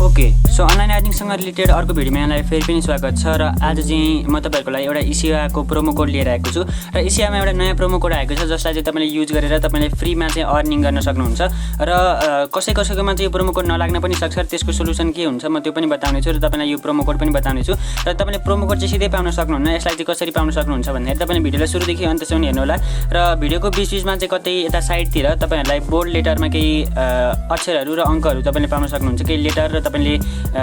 Okay so online अर्निङसँग related अर्को भिडियोमा यहाँलाई फेरि पनि स्वागत छ र आज चाहिँ म तपाईहरुको लागि एउटा एसेवाको प्रोमो कोड लिएर आएको छु र एसेवामा एउटा नयाँ प्रोमो कोड आएको छ जसलाई चाहिँ तपाईले युज गरेर तपाईले फ्रीमा चाहिँ अर्निङ गर्न सक्नुहुन्छ र कसैकोमा चाहिँ यो प्रोमो कोड नलाग्न पनि सक्छ त्यसको सोलुसन के हुन्छ म त्यो पनि बताउने छु र तपाईलाई यो प्रोमो कोड पनि बताउने छु र तपाईले प्रोमो कोड चाहिँ सिधै पाउन सक्नुहुन्न यसलाई चाहिँ कसरी पाउन सक्नुहुन्छ भन्दाखेरि तपाईले भिडियोलाई सुरुदेखि अन्तसम्म हेर्नु होला र भिडियोको बीचमा चाहिँ कतै यता साइडतिर तपाईहरुलाई बोल्ड लेटरमा केही अक्षरहरू र अङ्कहरू तपाईले पाउन सक्नुहुन्छ केही लेटर र तपाईले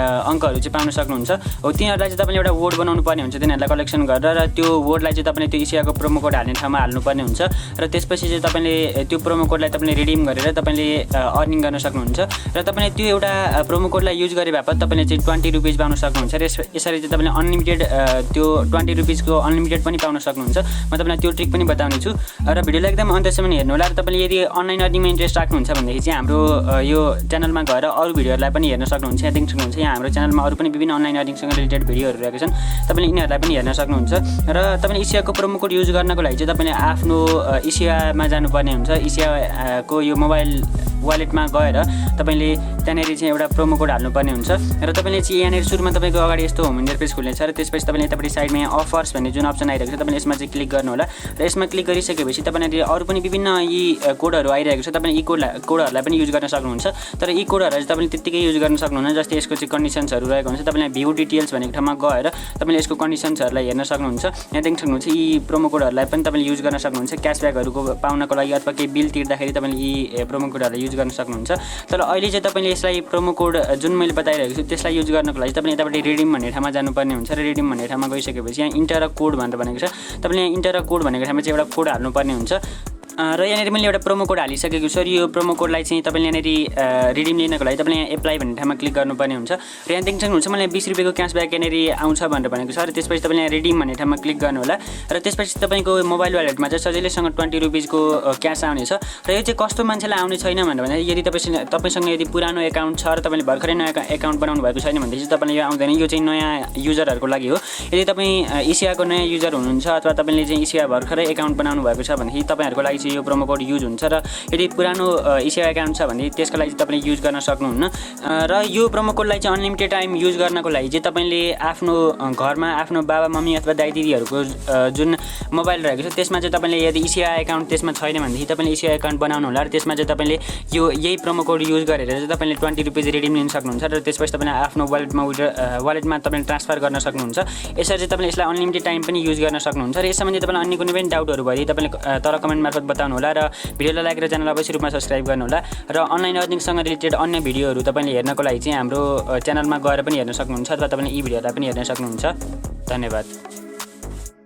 अङ्कहरू चाहिँ पाउन सक्नुहुन्छ हो तिनीहरुलाई चाहिँ तपाईले एउटा वर्ड बनाउनु पर्ने हुन्छ तिनीहरुलाई कलेक्सन गरेर र त्यो वर्डलाई चाहिँ तपाईले त्यो एसेवाको प्रोमो कोड हाल्ने ठाउँमा हाल्नु पर्ने हुन्छ र त्यसपछि चाहिँ तपाईले त्यो प्रोमो कोडलाई तपाईले रिडिम गरेर तपाईले अर्निङ गर्न सक्नुहुन्छ र तपाईले त्यो एउटा प्रोमो कोडलाई युज गरे बापत तपाईले चाहिँ 20 रुपैयाँ पाउन सक्नुहुन्छ र यसरी चाहिँ तपाईले अनलिमिटेड त्यो 20 रुपैयाँ को अनलिमिटेड पनि पाउन सक्नुहुन्छ म तपाईलाई त्यो ट्रिक पनि बताउने छु र भिडियोलाई एकदम अन्तसम्म हेर्नु होला र तपाईले यदि अनलाइन अर्निङमा इन्ट्रेस्ट राख्नुहुन्छ भनेदेखि चाहिँ हाम्रो यो च्यानलमा गएर अरु भिडियोहरुलाई पनि हेर्न सक्नुहुन्छ यहाँ देख्न सक्नुहुन्छ यहाँ हाम्रो च्यानलमा अरु पनि विभिन्न अनलाइन अर्निङसँग रिलेटेड भिडियोहरु रहेका छन् तपाईले यिनीहरुलाई पनि हेर्न सक्नुहुन्छ र तपाईले एसेवाको प्रोमो कोड युज गर्नको लागि चाहिँ तपाईले आफ्नो एसेवामा जानुपर्ने हुन्छ एसेवाको यो मोबाइल वालेटमा गएर तपाईले त्यहाँनेरि चाहिँ एउटा प्रोमो कोड हाल्नुपर्ने हुन्छ र तपाईले चाहिँ यहाँनेरि सुरुमा तपाईको अगाडि यस्तो होम इन्टरफेस खुल्नेछ र त्यसपछि तपाईले यतापट्टि साइडमा यहाँ अफर्स भन्ने जुन अप्सन आइरहेको छ तपाईले यसमा चाहिँ क्लिक गर्नु होला र यसमा क्लिक गरिसकेपछि तपाईले अरु पनि विभिन्न यी कोडहरु आइरहेको छ तपाईले यी कोडहरुलाई पनि युज गर्न सक्नुहुन्छ तर यी कोडहरुलाई चाहिँ तपाईले त्यतिकै युज गर्न सक्नुहुन्न जस्तै यसको चाहिँ कन्डिसन्सहरु रहेको हुन्छ तपाईले भ्यू डिटेल्स भनेको ठाउँमा गएर तपाईले यसको कन्डिसन्सहरुलाई हेर्न सक्नुहुन्छ यहाँ देख्न सक्नुहुन्छ यी प्रोमो कोडहरुलाई पनि तपाईले युज गर्न सक्नुहुन्छ क्याशब्याकहरुको पाउनको लागि अथवा केही बिल तिर्दाखेरि तपाईले यी प्रोमो कोडहरुलाई युज गर्न सक्नुहुन्छ तर अहिले चाहिँ तपाईले यसलाई प्रोमो कोड जुन मैले बताइरहेको छु त्यसलाई युज गर्नको लागि तपाईले यतापट्टि रिडिम भन्ने ठाउँमा जानुपर्ने हुन्छ र रिडिम भन्ने ठाउँमा गइसकेपछि यहाँ इन्टर अ कोड भनेर भनेको छ तपाईले यहाँ इन्टर अ कोड भनेको ठाउँमा चाहिँ एउटा कोड हाल्नुपर्ने हुन्छ र यहाँनेरि मैले एउटा प्रोमो कोड हालिसकेको छु र यो प्रोमो कोडलाई चाहिँ तपाईले यहाँनेरि रिडिम लिनको लागि तपाईले यहाँ एप्लाई भन्ने ठाउँमा क्लिक गर्नुपर्ने हुन्छ र यहाँ देख्न सक्नुहुन्छ मलाई 20 रुपैयाँको क्याशब्याक यहाँनेरि आउँछ भनेर भनेको छ र त्यसपछि तपाईले यहाँ रिडिम भन्ने ठाउँमा क्लिक गर्नु होला र त्यसपछि तपाईको मोबाइल वालेटमा चाहिँ सजिलैसँग 20 रुपैयाँको क्याश आउनेछ र यो चाहिँ कस्तो मान्छेलाई आउने छैन भनेर भने यदि तपाईसँग यदि पुरानो एकाउन्ट छ र तपाईले भर्खरै नयाँ एकाउन्ट बनाउनु भएको छैन भनेदेखि चाहिँ तपाईलाई यो आउँदैन यो चाहिँ नयाँ युजरहरुको लागि हो यदि तपाई एसेवाको नयाँ युजर हुनुहुन्छ अथवा तपाईले चाहिँ एसेवा भर्खरै एकाउन्ट बनाउनु भएको छ भनेदेखि तपाईहरुको लागि यो प्रोमो कोड युज हुन्छ र यदि पुरानो एसेवा एकाउन्ट छ भने त्यसको लागि चाहिँ तपाईले युज गर्न सक्नुहुन्न र यो प्रोमो कोडलाई चाहिँ अनलिमिटेड टाइम युज गर्नको लागि चाहिँ तपाईले आफ्नो घरमा आफ्नो बाबा मम्मी अथवा दाइ दिदीहरुको जुन मोबाइल रहेको छ त्यसमा चाहिँ तपाईले यदि एसेवा एकाउन्ट त्यसमा छैन भनेदेखि तपाईले एसेवा एकाउन्ट बनाउनु होला र त्यसमा चाहिँ तपाईले यही प्रोमो कोड युज गरेर चाहिँ तपाईले 20 रुपैयाँ रिडिम लिन सक्नुहुन्छ र त्यसपछि तपाईले आफ्नो वालेटमा तपाईले ट्रान्सफर गर्न सक्नुहुन्छ यसरी चाहिँ तपाईले यसलाई अनलिमिटेड टाइम पनि युज गर्न सक्नुहुन्छ र यस सम्बन्धी तपाईलाई अन्य कुनै पनि डाउटहरु भए तपाईले तर कमेन्ट मार्फत बताउनु होला र भिडियोलाई लाइक र च्यानललाई अवश्य रूपमा सब्स्क्राइब गर्नु होला र अनलाइन अर्निङसँग रिलेटेड अन्य भिडियोहरु तपाईले हेर्नको लागि चाहिँ हाम्रो च्यानलमा गएर पनि हेर्न सक्नुहुन्छ अथवा तपाईले यी भिडियोलाई पनि हेर्न सक्नुहुन्छ धन्यवाद।